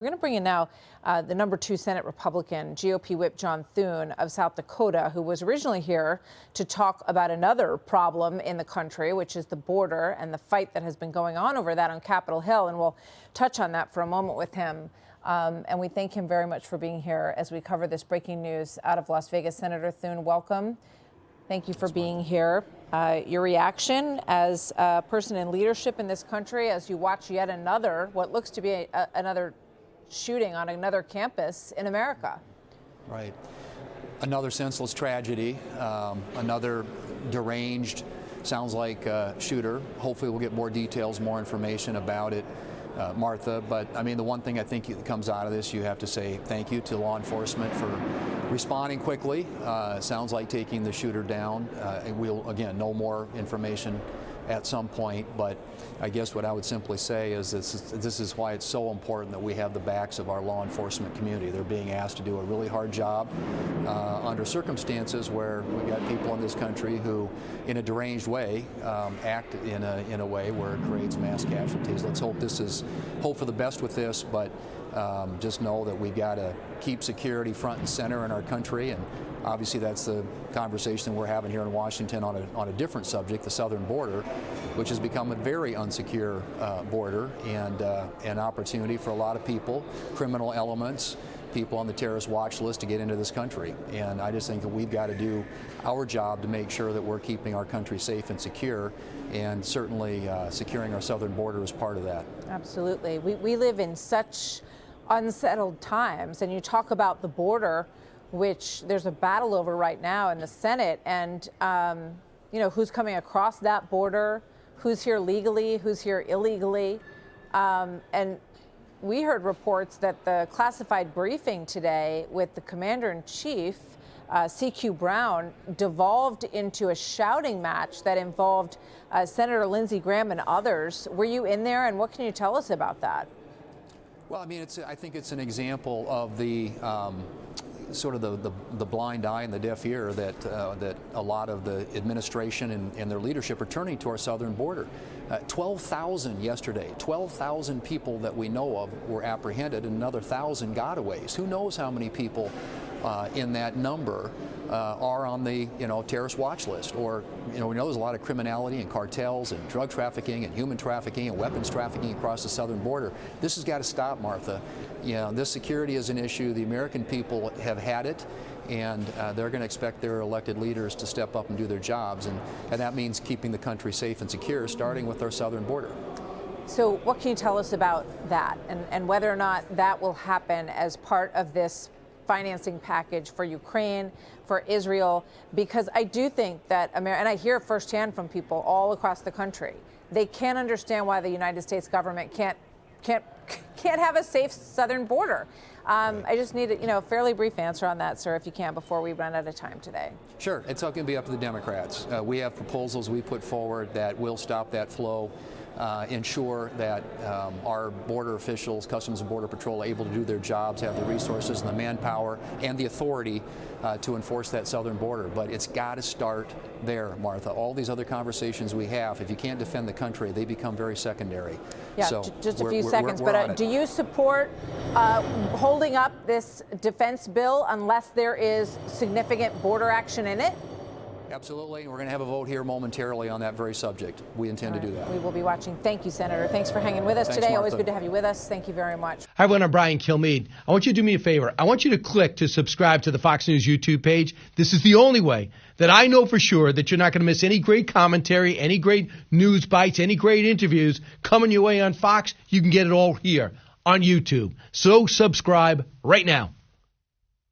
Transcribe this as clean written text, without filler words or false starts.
We're going to bring in now the number 2 Senate Republican, GOP Whip John Thune of South Dakota, who was originally here to talk about another problem in the country, which is the border and the fight that has been going on over that on Capitol Hill. And we'll touch on that for a moment with him. And we thank him very much for being here as we cover this breaking news out of Las Vegas. Senator Thune, welcome. Thank you for being here. Your reaction as a person in leadership in this country as you watch yet another, what looks to be another shooting on another campus in America. Right. Another senseless tragedy, another deranged, sounds like shooter. Hopefully we'll get more details, more information about it, Martha. But I mean, the one thing I think that comes out of this, you have to say thank you to law enforcement for responding quickly. Sounds like taking the shooter down. And we'll, again, know more information at some point, but I guess what I would simply say is this is why it's so important that we have the backs of our law enforcement community. They're being asked to do a really hard job under circumstances where we got people in this country who, in a deranged way, act in a way where it creates mass casualties. Let's hope hope for the best with this, but just know that we got to keep security front and center in our country, and obviously that's the conversation we're having here in Washington on a different subject, the southern border, which has become a very unsecure border and an opportunity for a lot of people, criminal elements, people on the terrorist watch list to get into this country. And I just think that we've got to do our job to make sure that we're keeping our country safe and secure, and certainly securing our southern border is part of that. Absolutely. We live in such unsettled times, and you talk about the border, which there's a battle over right now in the Senate, and who's coming across that border, who's here legally, who's here illegally, and we heard reports that the classified briefing today with the commander-in-chief, C.Q. Brown, devolved into a shouting match that involved Senator Lindsey Graham and others. Were you in there, and what can you tell us about that? Well, I mean, I think it's an example of the sort of the blind eye and the deaf ear that a lot of the administration and their leadership are turning to our southern border. 12,000 yesterday, 12,000 people that we know of were apprehended, and another 1,000 gotaways. Who knows how many people in that number are on the terrorist watch list, or we know there's a lot of criminality and cartels and drug trafficking and human trafficking and weapons trafficking across the southern border. This has got to stop, Martha. This security is an issue. The American people have had it, and they're going to expect their elected leaders to step up and do their jobs, and that means keeping the country safe and secure, starting with our southern border. So what can you tell us about that, and whether or not that will happen as part of this financing package for Ukraine, for Israel? Because I do think that and I hear firsthand from people all across the country, they can't understand why the United States government can't have a safe southern border. I just need a fairly brief answer on that, sir, if you can, before we run out of time today. Sure. It's all going to be up to the Democrats. We have proposals we put forward that will stop that flow, ensure that our border officials, Customs and Border Patrol, are able to do their jobs, have the resources and the manpower and the authority to enforce that southern border. But it's got to start there, Martha. All these other conversations we have, if you can't defend the country, they become very secondary. Yeah, so just a few seconds. But do you support holding up this defense bill unless there is significant border action in it? Absolutely. We're going to have a vote here momentarily on that very subject. We intend to do that. We will be watching. Thank you, Senator. Thanks for hanging with us today. Martha. Always good to have you with us. Thank you very much. Hi, everyone. I'm Brian Kilmeade. I want you to do me a favor. I want you to click to subscribe to the Fox News YouTube page. This is the only way that I know for sure that you're not going to miss any great commentary, any great news bites, any great interviews coming your way on Fox. You can get it all here on YouTube. So subscribe right now.